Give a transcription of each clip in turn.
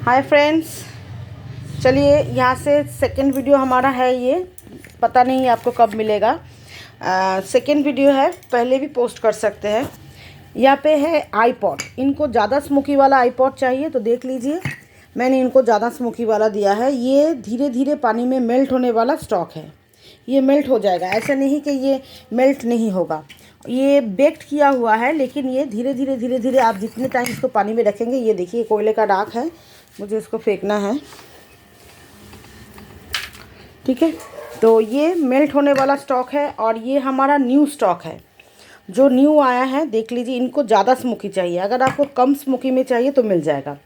Hi friends, चलिए यहाँ से सेकंड वीडियो हमारा है। ये पता नहीं आपको कब मिलेगा। सेकंड वीडियो है, पहले भी पोस्ट कर सकते हैं। यहाँ पे है आईपॉड। इनको ज़्यादा स्मोकी वाला आईपॉड चाहिए तो देख लीजिए, मैंने इनको ज़्यादा स्मोकी वाला दिया है। ये धीरे धीरे पानी में मेल्ट होने वाला स्टॉक है। ये मेल्ट हो जाएगा, ऐसा नहीं कि ये मेल्ट नहीं होगा। ये बेक्ड किया हुआ है, लेकिन ये धीरे धीरे आप जितने टाइम इसको पानी में रखेंगे। ये देखिए कोयले का राख है, मुझे इसको फेंकना है। ठीक है, तो ये मेल्ट होने वाला स्टॉक है और ये हमारा न्यू स्टॉक है जो न्यू आया है। देख लीजिए, इनको ज़्यादा स्मोकी चाहिए। अगर आपको कम स्मोकी में चाहिए तो मिल जाएगा।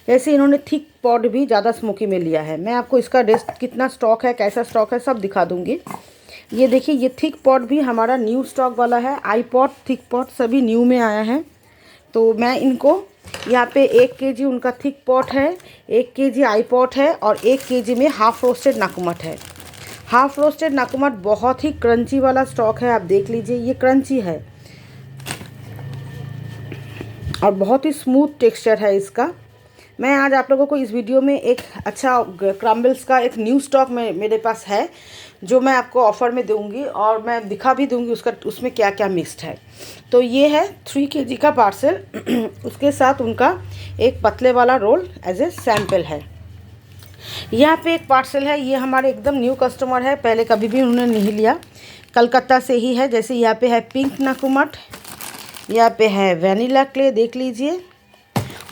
जैसे इन्होंने थिक पॉड भी ज़्यादा स्मोकी में लिया है। मैं आपको इसका रेस्ट कितना स्टॉक है, कैसा स्टॉक है, सब दिखा दूँगी। ये देखिए, ये थिक पॉड भी हमारा न्यू स्टॉक वाला है। आईपॉड, थिक पॉड सभी न्यू में आया है। तो मैं इनको यहाँ पे 1 केजी उनका थिक पॉट है, 1 केजी आईपॉट है और 1 केजी में हाफ़ रोस्टेड नाकुमट है। हाफ़ रोस्टेड नाकुमट बहुत ही क्रंची वाला स्टॉक है। आप देख लीजिए, ये क्रंची है और बहुत ही स्मूथ टेक्सचर है इसका। मैं आज आप लोगों को इस वीडियो में एक अच्छा क्रम्बल्स का एक न्यू स्टॉक में मेरे पास है जो मैं आपको ऑफ़र में दूंगी और मैं दिखा भी दूंगी उसमें क्या क्या मिक्स्ड है। तो ये है 3 केजी का पार्सल। उसके साथ उनका एक पतले वाला रोल एज ए सैम्पल है। यहाँ पे एक पार्सल है, ये हमारे एकदम न्यू कस्टमर है, पहले कभी भी उन्होंने नहीं लिया, कलकत्ता से ही है। जैसे यहाँ पे है पिंक नाकुमट, यहाँ पे है वैनिला क्ले, देख लीजिए।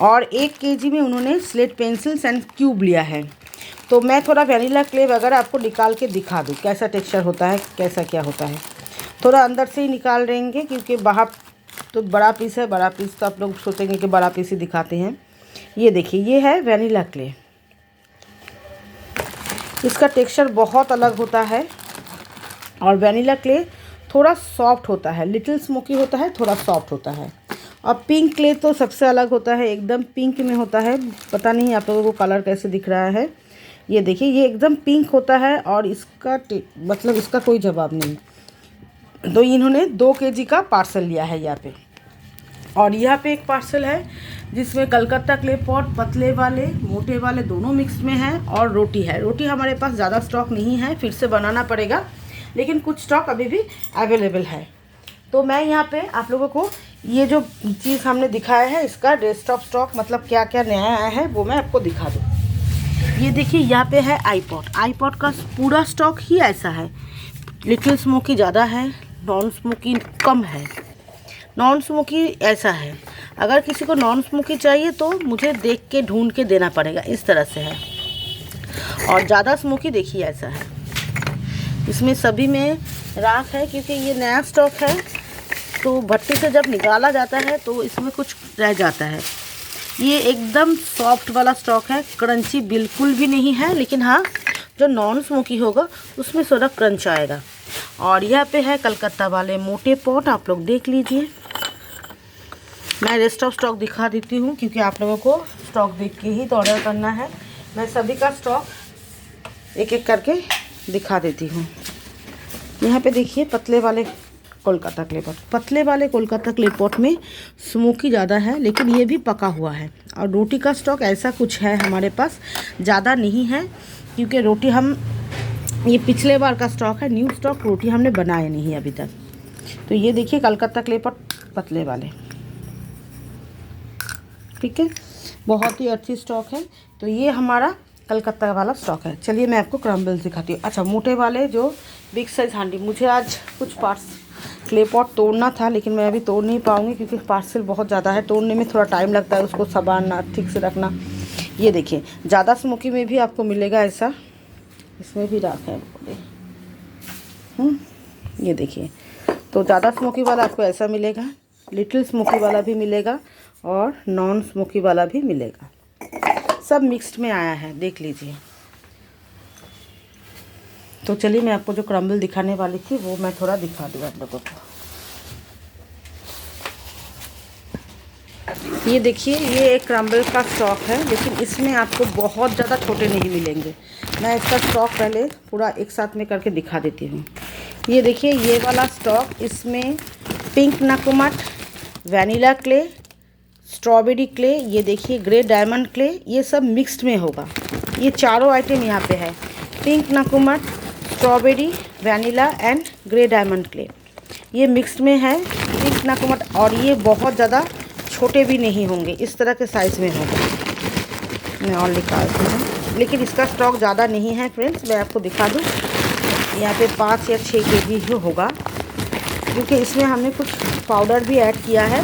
और 1 केजी में उन्होंने स्लेट पेंसिल्स एंड क्यूब लिया है। तो मैं थोड़ा वैनिला क्ले वगैरह आपको निकाल के दिखा दूँ कैसा टेक्सचर होता है, कैसा क्या होता है। थोड़ा अंदर से ही निकाल देंगे क्योंकि बाहर तो बड़ा पीस है। बड़ा पीस तो आप लोग सोचेंगे कि बड़ा पीस ही दिखाते हैं। ये देखिए, ये है वैनिला क्ले। इसका टेक्सचर बहुत अलग होता है और वैनिला क्ले थोड़ा सॉफ्ट होता है, लिटिल स्मोकी होता है, थोड़ा सॉफ्ट होता है। और पिंक क्ले तो सबसे अलग होता है, एकदम पिंक में होता है। पता नहीं आप लोगों को कलर कैसे दिख रहा है। ये देखिए, ये एकदम पिंक होता है और इसका मतलब इसका कोई जवाब नहीं। तो इन्होंने 2 केजी का पार्सल लिया है यहाँ पे। और यहाँ पे एक पार्सल है जिसमें कलकत्ता क्ले पॉट पतले वाले मोटे वाले दोनों मिक्स में है और रोटी है। रोटी हमारे पास ज़्यादा स्टॉक नहीं है, फिर से बनाना पड़ेगा, लेकिन कुछ स्टॉक अभी भी अवेलेबल है। तो मैं यहाँ पे आप लोगों को ये जो चीज़ हमने दिखाया है इसका रेस्ट ऑफ स्टॉक, मतलब क्या क्या नया आया है वो मैं आपको दिखा दूँ। ये देखिए, यहाँ पे है आईपॉड। आईपॉड का पूरा स्टॉक ही ऐसा है। लिटिल स्मोकी ज़्यादा है, नॉन स्मोकी कम है। नॉन स्मोकी ऐसा है, अगर किसी को नॉन स्मोकी चाहिए तो मुझे देख के ढूंढ के देना पड़ेगा, इस तरह से है। और ज़्यादा स्मोकी देखिए ऐसा है। इसमें सभी में राख है क्योंकि ये नया स्टॉक है, तो भट्टी से जब निकाला जाता है तो इसमें कुछ रह जाता है। ये एकदम सॉफ्ट वाला स्टॉक है, क्रंची बिल्कुल भी नहीं है, लेकिन हाँ जो नॉन स्मोकी होगा उसमें थोड़ा क्रंच आएगा। और यहाँ पे है कलकत्ता वाले मोटे पॉट, आप लोग देख लीजिए। मैं रेस्ट ऑफ स्टॉक दिखा देती हूँ क्योंकि आप लोगों को स्टॉक देख के ही तो ऑर्डर करना है। मैं सभी का स्टॉक एक एक करके दिखा देती हूँ। यहाँ पे देखिए, पतले वाले कोलकाता क्ले पॉट। पतले वाले कोलकाता क्ले पॉट में स्मोकी ज़्यादा है, लेकिन ये भी पका हुआ है। और रोटी का स्टॉक ऐसा कुछ है हमारे पास, ज़्यादा नहीं है क्योंकि रोटी हम ये पिछले बार का स्टॉक है, न्यू स्टॉक रोटी हमने बनाए नहीं अभी तक। तो ये देखिए कलकत्ता क्ले पॉट पतले वाले, ठीक है, बहुत ही अच्छी स्टॉक है। तो ये हमारा कलकत्ता वाला स्टॉक है। चलिए मैं आपको क्रम्बल्स दिखाती हूँ। अच्छा, मोटे वाले जो बिग साइज हांडी, मुझे आज कुछ क्ले पॉट तोड़ना था, लेकिन मैं अभी तोड़ नहीं पाऊँगी क्योंकि पार्सल बहुत ज़्यादा है। तोड़ने में थोड़ा टाइम लगता है, उसको संभालना, ठीक से रखना। ये देखिए, ज़्यादा स्मोकी में भी आपको मिलेगा ऐसा। इसमें भी राख है। ये देखिए, तो ज़्यादा स्मोकी वाला आपको ऐसा मिलेगा, लिटिल स्मोकी वाला भी मिलेगा और नॉन स्मोकी वाला भी मिलेगा। सब मिक्स्ड में आया है, देख लीजिए। तो चलिए मैं आपको जो क्रम्बल दिखाने वाली थी वो मैं थोड़ा दिखा दूँ आप लोगों को। ये देखिए, ये एक क्रम्बल का स्टॉक है, लेकिन इसमें आपको बहुत ज़्यादा छोटे नहीं मिलेंगे। मैं इसका स्टॉक पहले पूरा एक साथ में करके दिखा देती हूँ। ये देखिए, ये वाला स्टॉक, इसमें पिंक नाकुमट, वैनिला क्ले, स्ट्रॉबेरी क्ले, ये देखिए ग्रे डायमंड क्ले, ये सब मिक्स्ड में होगा। ये चारों आइटम यहाँ पे है, पिंक नाकुमट, strawberry, vanilla and grey diamond clay, ये मिक्स्ड में है पिंक नाकुमट। और ये बहुत ज़्यादा छोटे भी नहीं होंगे, इस तरह के साइज़ में होगा। मैं और निकालती हूँ, लेकिन इसका स्टॉक ज़्यादा नहीं है फ्रेंड्स। मैं आपको दिखा दूँ, यहाँ पे 5 या 6 केजी ही होगा, क्योंकि इसमें हमने कुछ पाउडर भी ऐड किया है।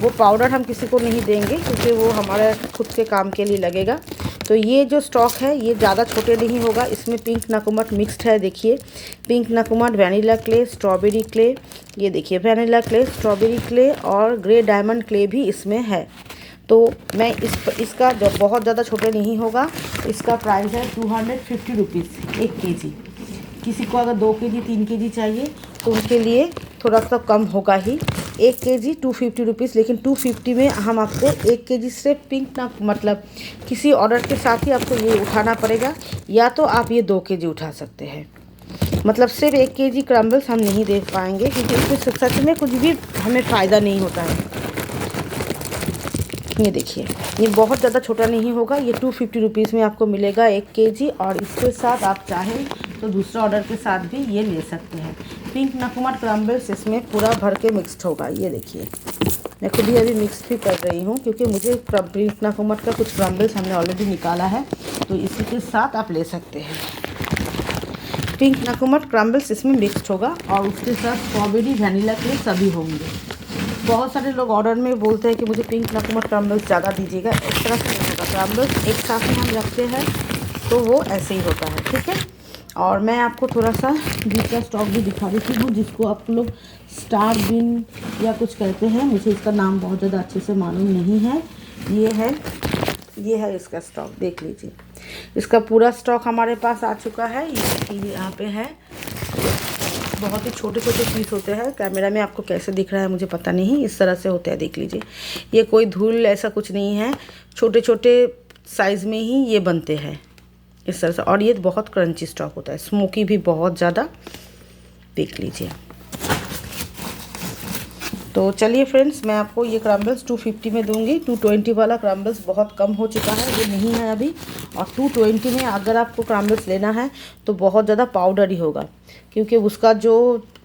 वो पाउडर हम किसी को नहीं देंगे, क्योंकि वो हमारे खुद के काम के लिए लगेगा। तो ये जो स्टॉक है ये ज़्यादा छोटे नहीं होगा। इसमें पिंक नाकुमट मिक्स्ड है, देखिए पिंक नाकुमट, वैनिला क्ले, स्ट्रॉबेरी क्ले, ये देखिए वैनिला क्ले, स्ट्रॉबेरी क्ले और ग्रे डायमंड क्ले भी इसमें है। तो मैं इसका जब बहुत ज़्यादा छोटे नहीं होगा, इसका प्राइस है 250 रुपीज़ 1 केजी। किसी को अगर 2 केजी 3 केजी चाहिए तो उनके लिए थोड़ा सा कम होगा ही। 1 केजी 250 रुपीज़, लेकिन 250 में हम आपको 1 केजी से पिंक ना, मतलब किसी ऑर्डर के साथ ही आपको ये उठाना पड़ेगा, या तो आप ये 2 केजी उठा सकते हैं। मतलब सिर्फ 1 केजी क्रम्बल्स हम नहीं दे पाएंगे, क्योंकि इसमें सच में कुछ भी हमें फ़ायदा नहीं होता है। ये देखिए ये बहुत ज़्यादा छोटा नहीं होगा, ये 250 रुपीज़ में आपको मिलेगा 1 केजी। और इसके साथ आप चाहें तो दूसरा ऑर्डर के साथ भी ये ले सकते हैं। पिंक नाकुमट क्रम्बल्स इसमें पूरा भर के मिक्स्ड होगा, ये देखिए मैं खुद ही अभी मिक्स भी कर रही हूँ, क्योंकि मुझे पिंक नाकुमट का कुछ क्रम्बल्स हमने ऑलरेडी निकाला है, तो इसी के साथ आप ले सकते हैं। पिंक नाकुमट क्रम्बल्स इसमें मिक्स्ड होगा, और उसके साथ स्ट्रॉबेरी, वैनिला के सभी होंगे। बहुत सारे लोग ऑर्डर में बोलते हैं कि मुझे पिंक नाकुमट क्रम्बल्स ज़्यादा दीजिएगा, इस तरह से नहीं होगा। क्रम्बल्स एक साथ में हम रखते हैं तो वो ऐसे ही होता है, ठीक है। और मैं आपको थोड़ा सा दूसरा स्टॉक भी दिखा देती हूँ, जिसको आप लोग स्टार बीन या कुछ कहते हैं, मुझे इसका नाम बहुत ज़्यादा अच्छे से मालूम नहीं है। ये है इसका स्टॉक, देख लीजिए। इसका पूरा स्टॉक हमारे पास आ चुका है। ये यहाँ पे है, बहुत ही छोटे छोटे पीस होते हैं। कैमरा में आपको कैसे दिख रहा है मुझे पता नहीं, इस तरह से होते हैं, देख लीजिए। ये कोई धूल ऐसा कुछ नहीं है, छोटे छोटे साइज़ में ही ये बनते हैं इस तरह से। और ये बहुत क्रंची स्टॉक होता है, स्मोकी भी बहुत ज़्यादा, देख लीजिए। तो चलिए फ्रेंड्स, मैं आपको ये क्रम्बल्स 250 में दूंगी। 220 वाला क्रम्बल्स बहुत कम हो चुका है, ये नहीं है अभी। और 220 में अगर आपको क्रम्बल्स लेना है तो बहुत ज़्यादा पाउडर ही होगा, क्योंकि उसका जो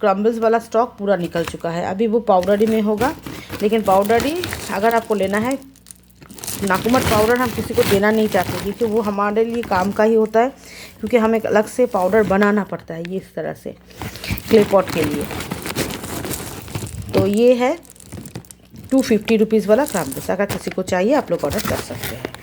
क्रम्बल्स वाला स्टॉक पूरा निकल चुका है। अभी वो पाउडर ही में होगा, लेकिन पाउडर ही अगर आपको लेना है, नाकुमट पाउडर हम किसी को देना नहीं चाहते, क्योंकि वो हमारे लिए काम का ही होता है, क्योंकि हमें अलग से पाउडर बनाना पड़ता है ये इस तरह से क्ले पॉट के लिए। तो ये है 250 रुपीज़ वाला क्रम्बल्स। अगर किसी को चाहिए आप लोग ऑर्डर कर सकते हैं।